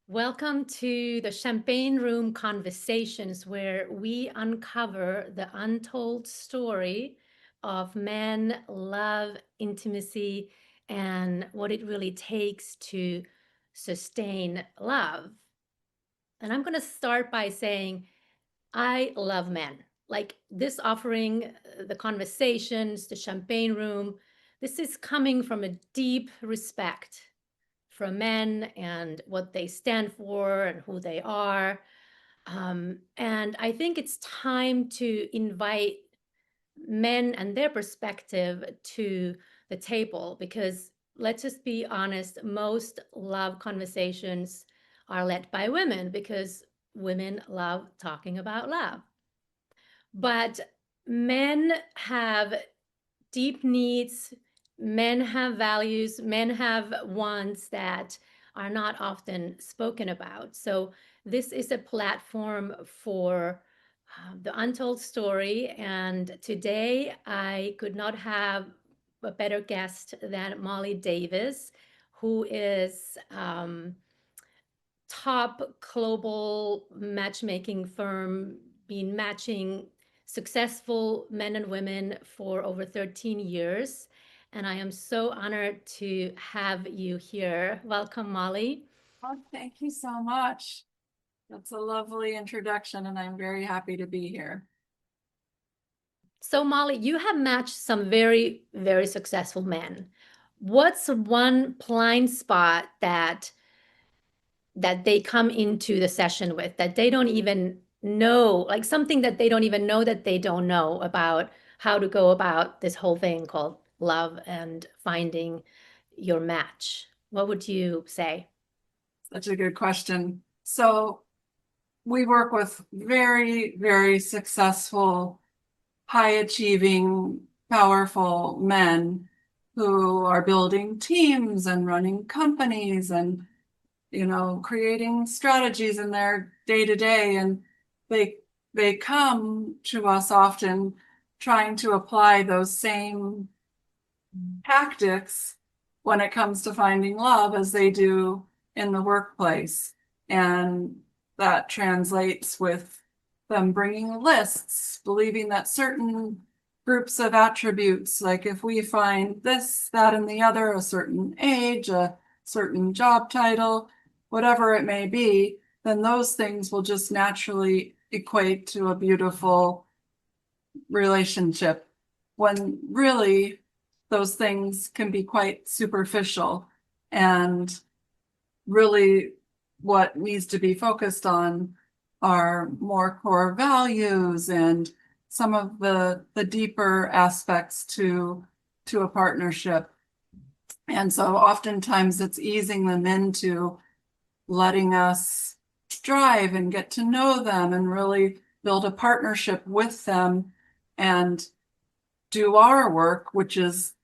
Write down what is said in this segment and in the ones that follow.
Welcome to the Champagne Room Conversations, where we uncover the untold story of men, love, intimacy, and what it really takes to sustain love. And I'm going to start by saying, I love men. Like this offering, the conversations, the Champagne Room, this is coming from a deep respect for men and what they stand for and who they are. And I think it's time to invite men and their perspective to the table because let's just be honest, most love conversations are led by women because women love talking about love. But men have deep needs, men have values, men have wants that are not often spoken about. So this is a platform for the untold story. And today I could not have a better guest than Mollysamsondavis, who is top global matchmaking firm, been matching successful men and women for over 13 years. And I am so honored to have you here. Welcome, Molly. Oh, thank you so much. That's a lovely introduction, and I'm very happy to be here. So, Molly, you have matched some very, very successful men. What's one blind spot that they come into the session with that they don't even know, like something that they don't even know that they don't know about how to go about this whole thing called love and finding your match? What would you say? Such a good question. So we work with very, very successful, high achieving, powerful men who are building teams and running companies and, creating strategies in their day to day. And they they come to us often trying to apply those same tactics when it comes to finding love as they do in the workplace. And that translates with them bringing lists, believing that certain groups of attributes, like if we find this, that, and the other, a certain age, a certain job title, whatever it may be, then those things will just naturally equate to a beautiful relationship when really those things can be quite superficial. And really what needs to be focused on are more core values and some of the deeper aspects to a partnership. And so oftentimes it's easing them into letting us drive and get to know them and really build a partnership with them and do our work, which is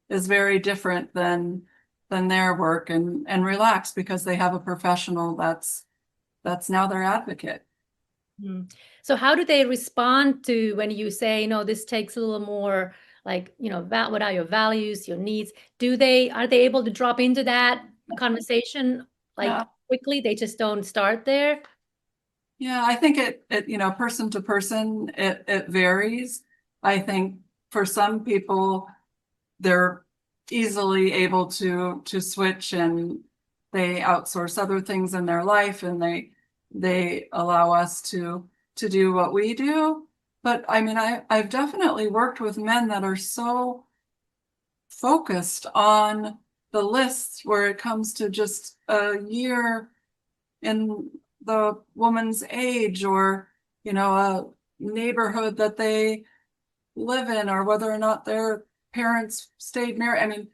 very different than their work, and relax because they have a professional that's now their advocate. So how do they respond to when you say, no, this takes a little more like, what are your values, your needs? Are they able to drop into that conversation like Yeah. quickly? They just don't start there? Yeah, I think it person to person, it varies. I think for some people, they're easily able to switch and they outsource other things in their life and they allow us to do what we do. But I mean, I've definitely worked with men that are so focused on the lists where it comes to just a year in the woman's age or, a neighborhood that they live in or whether or not their parents stayed married. I mean,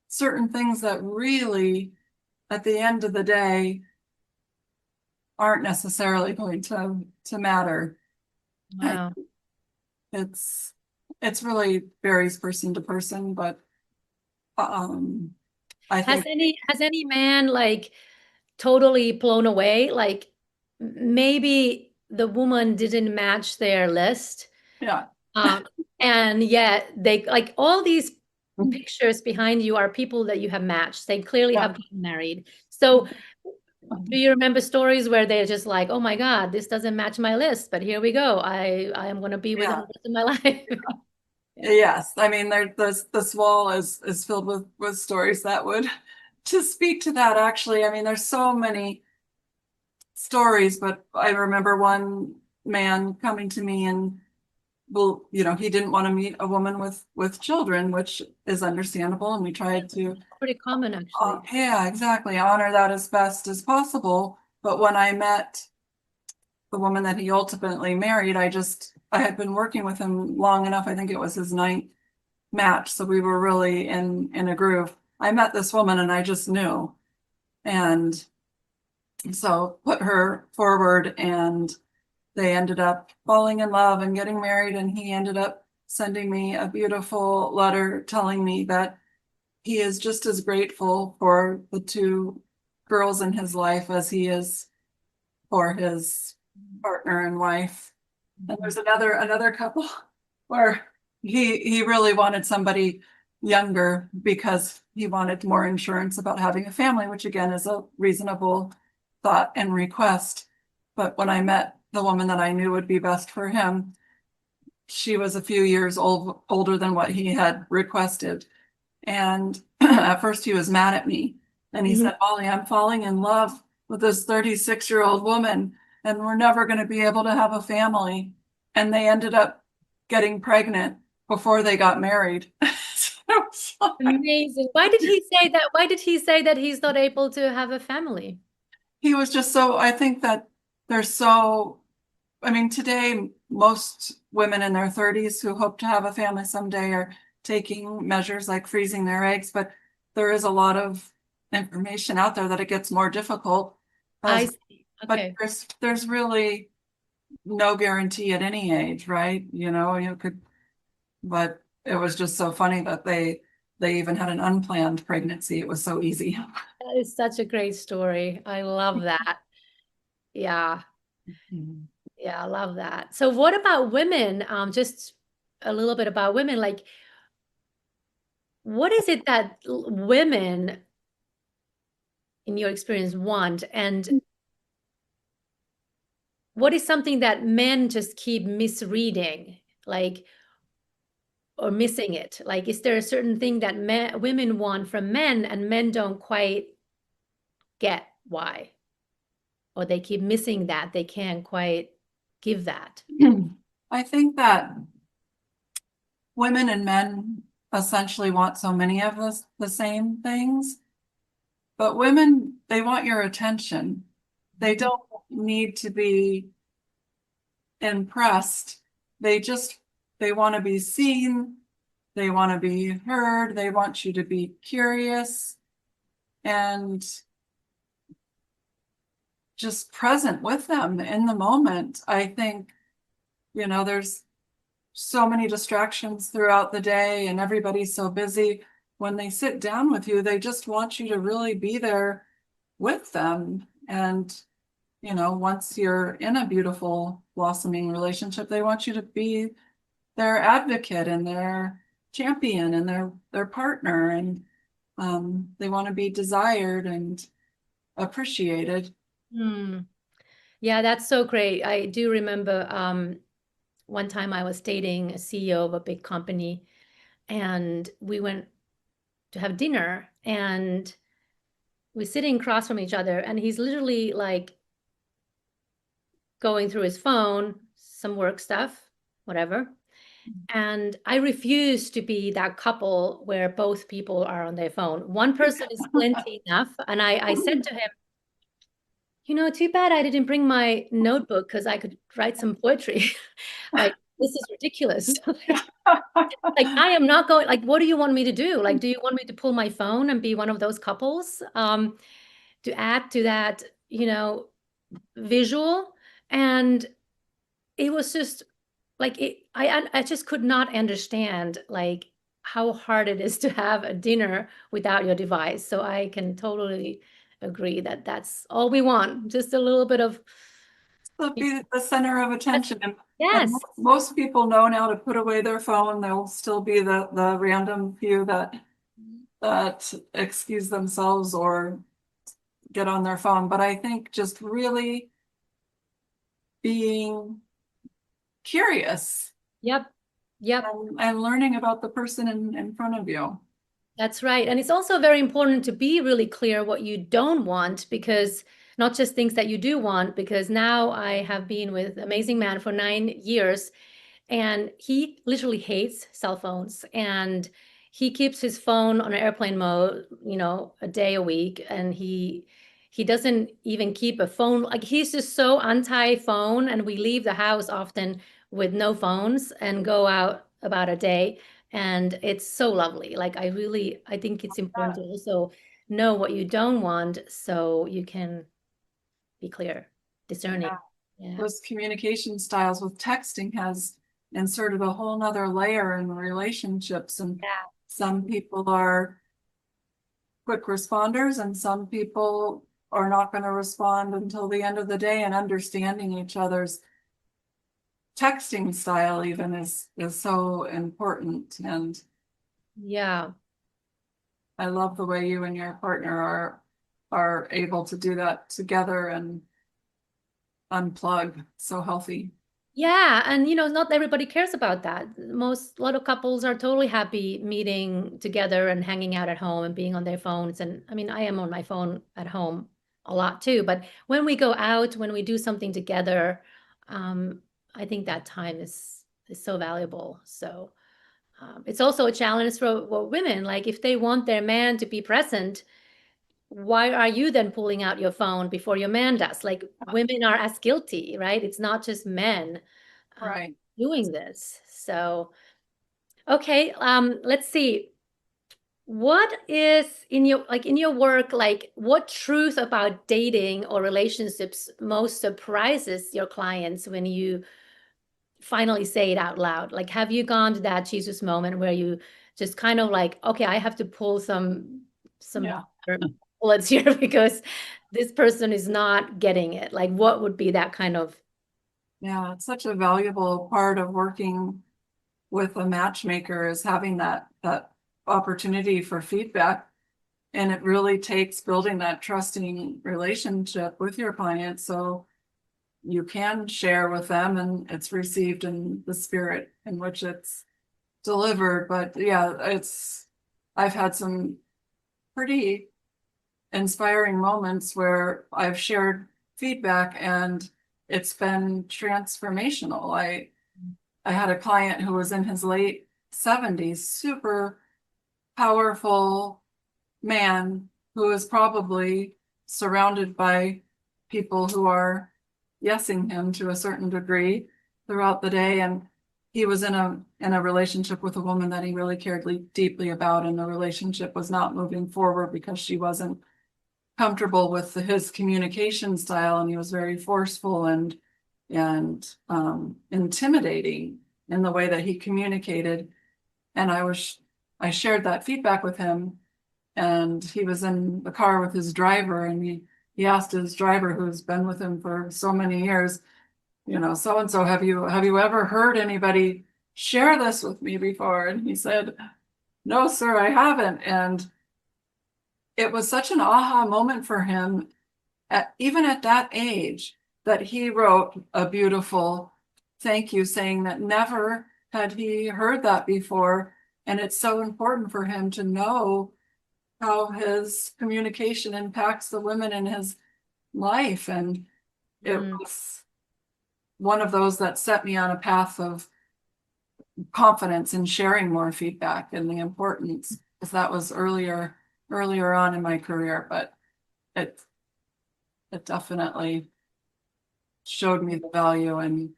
certain things that really, at the end of the day, aren't necessarily going to matter. Wow. It's really varies person to person, but I Has think any man like totally blown away? Like maybe the woman didn't match their list. yeah. Um, and yet they like all these pictures behind you are people that you have matched. They clearly Yeah. have gotten married. So Do you remember stories where they're just like, oh my God, this doesn't match my list, but here we go. I am going to be with him Yeah. the rest of my life. Yeah. Yes, I mean, this wall is filled with stories that would to speak to that. Actually, I mean, there's so many stories, but I remember one man coming to me and well, he didn't want to meet a woman with children, which is understandable, and we tried to, Pretty common, actually. yeah, exactly, honor that as best as possible. But when I met the woman that he ultimately married, I had been working with him long enough. I think it was his ninth match, so we were really in a groove. I met this woman and I just knew, and so put her forward, and they ended up falling in love and getting married, and he ended up sending me a beautiful letter telling me that he is just as grateful for the two girls in his life as he is for his partner and wife. And there's another couple where he really wanted somebody younger because he wanted more insurance about having a family, which again is a reasonable thought and request. But when I met the woman that I knew would be best for him, she was a few years older than what he had requested. And at first he was mad at me. And he Mhm. said, Molly, I'm falling in love with this 36-year-old woman, and we're never going to be able to have a family. And they ended up getting pregnant before they got married. So Amazing. Why did he say that? Why did he say that he's not able to have a family? he was just so, I think that they're so, I mean, today, most women in their 30s who hope to have a family someday are taking measures like freezing their eggs, but there is a lot of information out there that it gets more difficult I as, see. but Okay. there's really no guarantee at any age, right? You could, but it was just so funny that they even had an unplanned pregnancy. It was so easy. That is such a great story. I love that. Yeah. Yeah, I love that. So what about women? Just a little bit about women. Like, what is it that women, in your experience, want? And what is something that men just keep misreading, like, or missing it? Like, is there a certain thing that women want from men and men don't quite get why? Or they keep missing that, they can't quite give that. I think that women and men essentially want so many of the same things, but women, they want your attention. They Mhm. don't need to be impressed. They just, they want to be seen. They want to be heard. They want you to be curious and just present with them in the moment. I think, there's so many distractions throughout the day and everybody's so busy. When they sit down with you, they just want you to really be there with them. And, once you're in a beautiful, blossoming relationship, they want you to be their advocate and their champion and their partner. And they want to be desired and appreciated. Hmm. Yeah, that's so great. I do remember one time I was dating a CEO of a big company, and we went to have dinner, and we're sitting across from each other, and he's literally like going through his phone, some work stuff, whatever. And I refuse to be that couple where both people are on their phone. One person is plenty enough. And I said to him, too bad I didn't bring my notebook because I could write some poetry. Like, this is ridiculous. Like, I am not going, like, what do you want me to do? Like, do you want me to pull my phone and be one of those couples to add to that, visual? And it was just like I just could not understand like how hard it is to have a dinner without your device. So I can totally agree that that's all we want, just a little bit of So be the center of attention. And yes. most people know now to put away their phone. There'll still be the random few that excuse themselves or get on their phone, but I think just really being curious Yep. Yep. and learning about the person in front of you. That's right. And it's also very important to be really clear what you don't want, because not just things that you do want, because now I have been with Amazing Man for 9 years. And he literally hates cell phones, and he keeps his phone on airplane mode, a day a week. And he doesn't even keep a phone. Like, he's just so anti-phone, and we leave the house often with no phones and go out about a day. And it's so lovely. Like, I think it's important to also know what you don't want so you can be clear, Yeah. discerning. Yeah. Those communication styles with texting has inserted a whole nother layer in relationships. And Yeah. some people are quick responders and some people are not going to respond until the end of the day, and understanding each other's texting style even is so important. And Yeah. I love the way you and your partner are able to do that together and unplug. So healthy. Yeah, and not everybody cares about that. A lot of couples are totally happy meeting together and hanging out at home and being on their phones. And I mean, I am on my phone at home a lot too. But when we go out, when we do something together, um, I think that time is so valuable. So it's also a challenge for women. Like, if they want their man to be present, why are you then pulling out your phone before your man does? Like, women are as guilty, right? It's not just men uh, Right. doing this. So, okay, let's see. What is in your work, like, what truth about dating or relationships most surprises your clients when you finally say it out loud? Like, have you gone to that Jesus moment where you just kind of like, okay, I have to pull some Yeah. bullets here because this person is not getting it. Like, what would be that kind of? Yeah. It's such a valuable part of working with a matchmaker, is having that opportunity for feedback. And it really takes building that trusting relationship with your client so you can share with them and it's received in the spirit in which it's delivered. But yeah, I've had some pretty inspiring moments where I've shared feedback and it's been transformational. I had a client who was in his late 70s, super powerful man who is probably surrounded by people who are yesing him to a certain degree throughout the day. And he was in a relationship with a woman that he really cared deeply about, and the relationship was not moving forward because she wasn't comfortable with his communication style, and he was very forceful and intimidating in the way that he communicated. And I shared that feedback with him, and he was in the car with his driver, and he asked his driver, who's been with him for so many years, so and so, have you ever heard anybody share this with me before? And he said, no, sir, I haven't. And it was such an aha moment for him, even at that age, that he wrote a beautiful thank you, saying that never had he heard that before. And it's so important for him to know how his communication impacts the women in his life. And it Mm, was one of those that set me on a path of confidence in sharing more feedback and the importance, because that was earlier on in my career. But it it definitely showed me the value in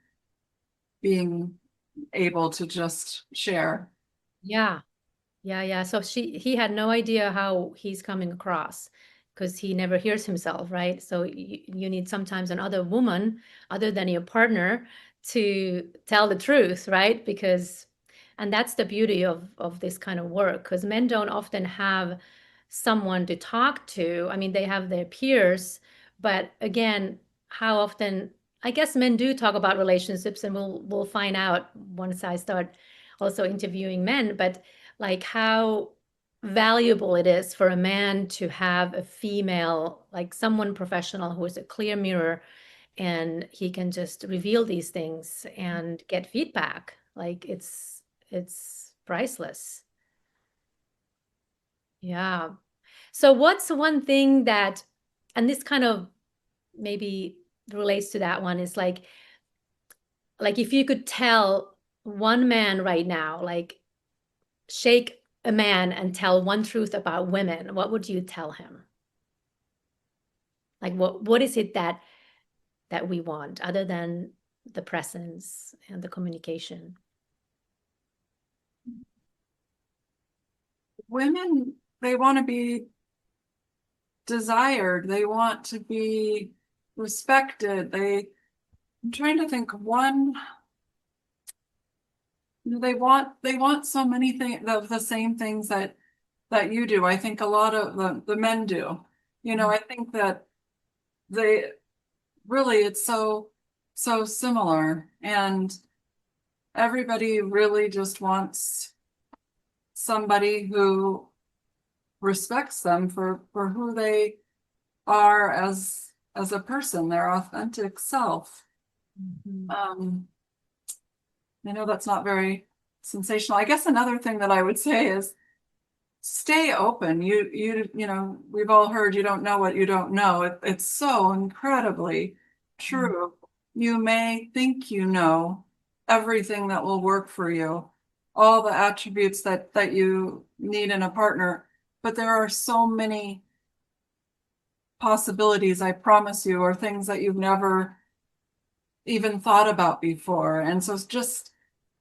being able to just share. yeah. Yeah, yeah. So he had no idea how he's coming across because he never hears himself, right? So you need sometimes another woman other than your partner to tell the truth, right? And that's the beauty of this kind of work, because men don't often have someone to talk to. I mean, they have their peers, but again, how often, I guess men do talk about relationships, and we'll find out once I start also interviewing men, but like, how valuable it is for a man to have a female, like someone professional who is a clear mirror and he can just reveal these things and get feedback. Like it's priceless. Yeah. So what's one thing that, and this kind of maybe relates to that one, is like if you could tell one man right now, like shake a man and tell one truth about women, what would you tell him? Like what is it that we want other than the presence and the communication? Women, they want to be desired, they want to be respected. I'm trying to think of one. They want so many things, the same things that you do. I think a lot of the men do. I think that they really, it's so similar, and everybody really just wants somebody who respects them for who they are as a person, their authentic self. Mhm. Um, I know that's not very sensational. I guess another thing that I would say is stay open. We've all heard you don't know what you don't know. It's so incredibly true. You may think you know everything that will work for you, all the attributes that you need in a partner, but there are so many possibilities, I promise you, or things that you've never even thought about before. And so it's just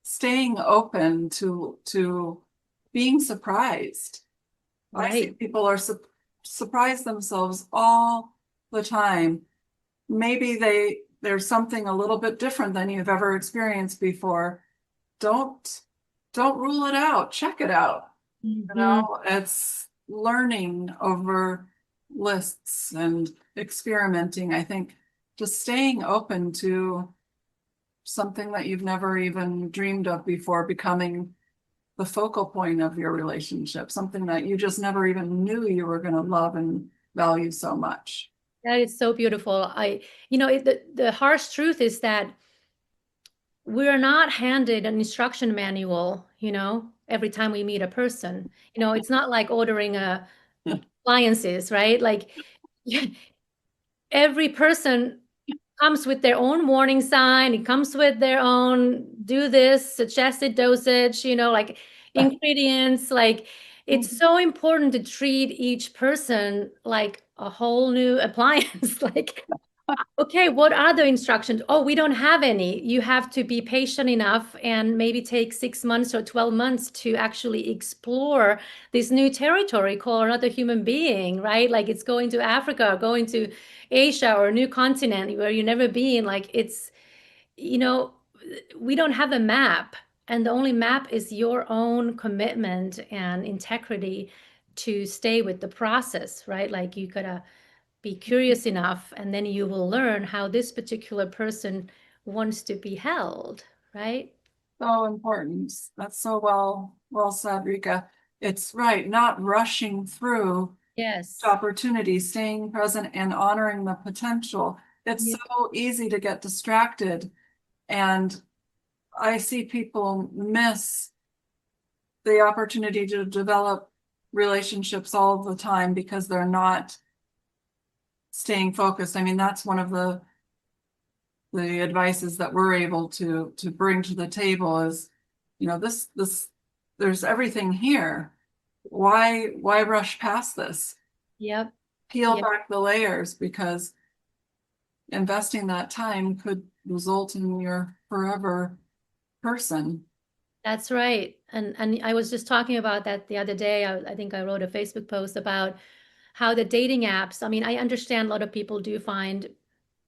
staying open to being surprised. I see Right. people are surprise themselves all the time. Maybe there's something a little bit different than you've ever experienced before. Don't don't rule it out. Check it out. Mhm. It's learning over lists and experimenting. I think just staying open to something that you've never even dreamed of before becoming the focal point of your relationship, something that you just never even knew you were going to love and value so much. That is so beautiful. The harsh truth is that we're not handed an instruction manual, every time we meet a person. It's not like ordering appliances, right? Like every person comes with their own warning sign. It comes with their own do this suggested dosage, like ingredients. Like it's so important to treat each person like a whole new appliance. Like, okay, what are the instructions? Oh, we don't have any. You have to be patient enough and maybe take 6 months or 12 months to actually explore this new territory called another human being, right? Like it's going to Africa, going to Asia or a new continent where you've never been. Like you know, we don't have a map. And the only map is your own commitment and integrity to stay with the process, right? Like you gotta be curious enough, and then you will learn how this particular person wants to be held, right? So important. That's so well said, Rika. It's right, not rushing through Yes. opportunities, staying present and honoring the potential. It's Yeah. so easy to get distracted, and I see people miss the opportunity to develop relationships all the time because they're not staying focused. I mean, that's one of the advices that we're able to bring to the table is, this there's everything here. Why rush past this? Yep. Peel Yep. back the layers, because investing that time could result in your forever person. That's right. And I was just talking about that the other day. I think I wrote a Facebook post about how the dating apps, I mean, I understand a lot of people do find,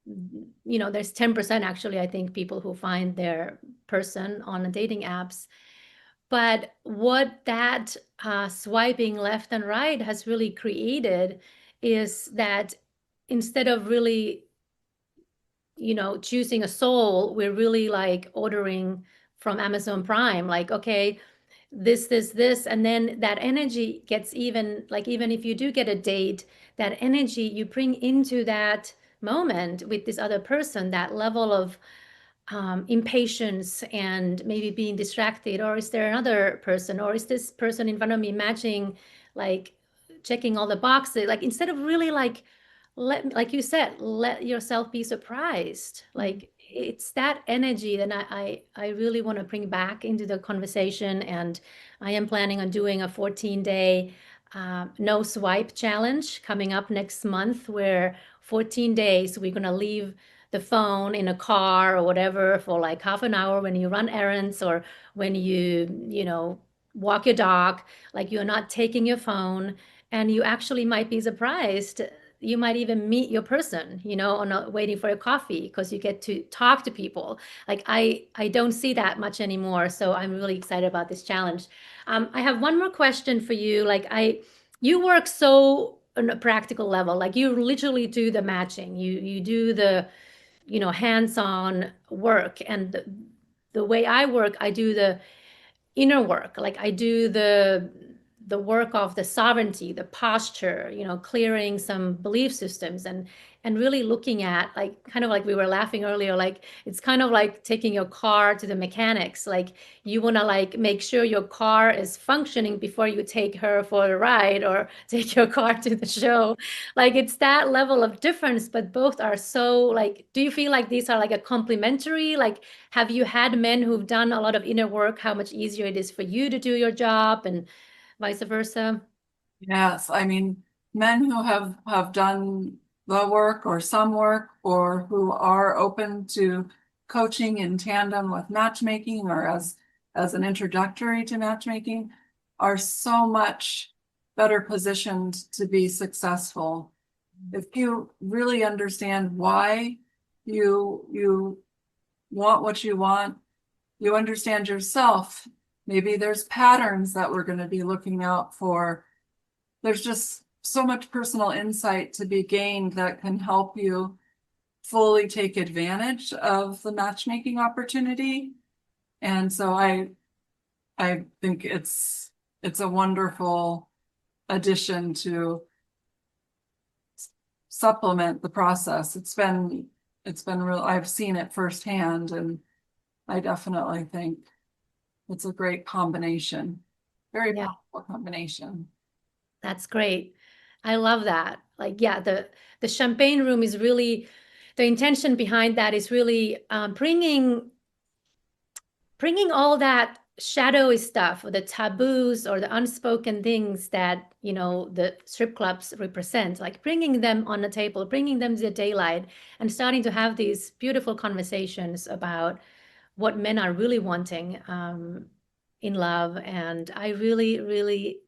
there's 10% actually, I think, people who find their person on the dating apps. But what that swiping left and right has really created is that instead of really, choosing a soul, we're really like ordering from Amazon Prime. Like, okay, this, and then that energy gets even, like, even if you do get a date, that energy you bring into that moment with this other person, that level of impatience and maybe being distracted, or is there another person, or is this person in front of me matching, like checking all the boxes, like instead of really like, like you said, let yourself be surprised. Like it's that energy that I really want to bring back into the conversation. And I am planning on doing a 14-day no swipe challenge coming up next month, where 14 days we're going to leave the phone in a car or whatever for like half an hour when you run errands, or when you walk your dog, like you're not taking your phone. And you actually might be surprised, you might even meet your person, or not waiting for a coffee, because you get to talk to people. Like I don't see that much anymore, so I'm really excited about this challenge. I have one more question for you. Like you work so on a practical level, like you literally do the matching, you do the hands-on work. And the way I work, I do the inner work. Like I do the work of the sovereignty, the posture, clearing some belief systems, and really looking at, like, kind of like we were laughing earlier, like it's kind of like taking your car to the mechanics. Like you want to like make sure your car is functioning before you take her for a ride or take your car to the show. Like it's that level of difference, but both are so, like, do you feel like these are like a complementary? Like, have you had men who've done a lot of inner work, how much easier it is for you to do your job, and vice versa? Yes, I mean, men who have done the work or some work, or who are open to coaching in tandem with matchmaking, or as an introductory to matchmaking, are so much better positioned to be successful. If you really understand why you want what you want, you understand yourself. Maybe there's patterns that we're going to be looking out for. There's just so much personal insight to be gained that can help you fully take advantage of the matchmaking opportunity. And so I think it's a wonderful addition to supplement the process. It's been real. I've seen it firsthand, and I definitely think it's a great combination. Very Yeah, powerful combination. that's great. I love that. Like, yeah, the champagne room is really, the intention behind that is really bringing all that shadowy stuff, or the taboos, or the unspoken things that the strip clubs represent, like bringing them on the table, bringing them to the daylight, and starting to have these beautiful conversations about what men are really wanting in love. And I really, really,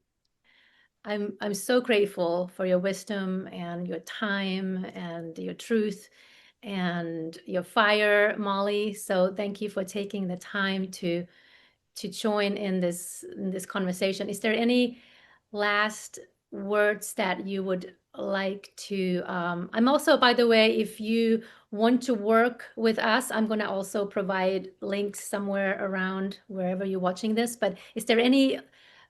I'm so grateful for your wisdom and your time and your truth and your fire, Molly. So thank you for taking the time to join in this conversation. Is there any last words that you would like to? I'm also, by the way, if you want to work with us, I'm going to also provide links somewhere around wherever you're watching this. But is there any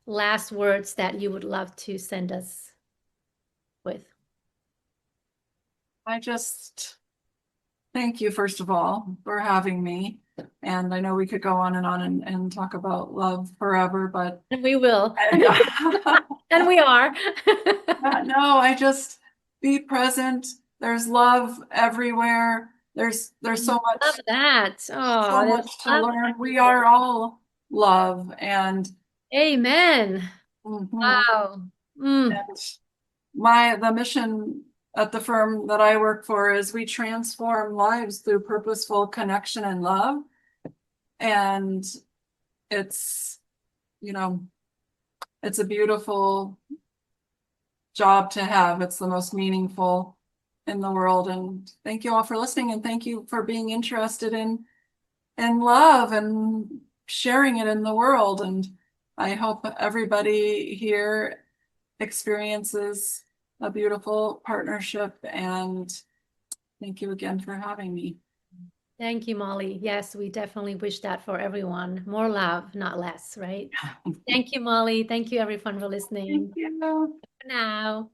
last words that you would love to send us with? I just thank you, first of all, for having me. And I know we could go on and on and talk about love forever, but And we will. yeah. And we are. No, I just be present. There's love everywhere. There's Love that. so Oh, there's much to love learn. We everywhere. are all love, and Amen. mhm. Wow. Mm. And the mission at the firm that I work for is we transform lives through purposeful connection and love. And it's, you know, it's a beautiful job to have. It's the most meaningful in the world. And thank you all for listening, and thank you for being interested in love and sharing it in the world. And I hope everybody here experiences a beautiful partnership. And thank you again for having me. Thank you, Molly. Yes, we definitely wish that for everyone. More love, not less, right? Thank you, Molly. Thank you, everyone, for Thank listening. you. For now.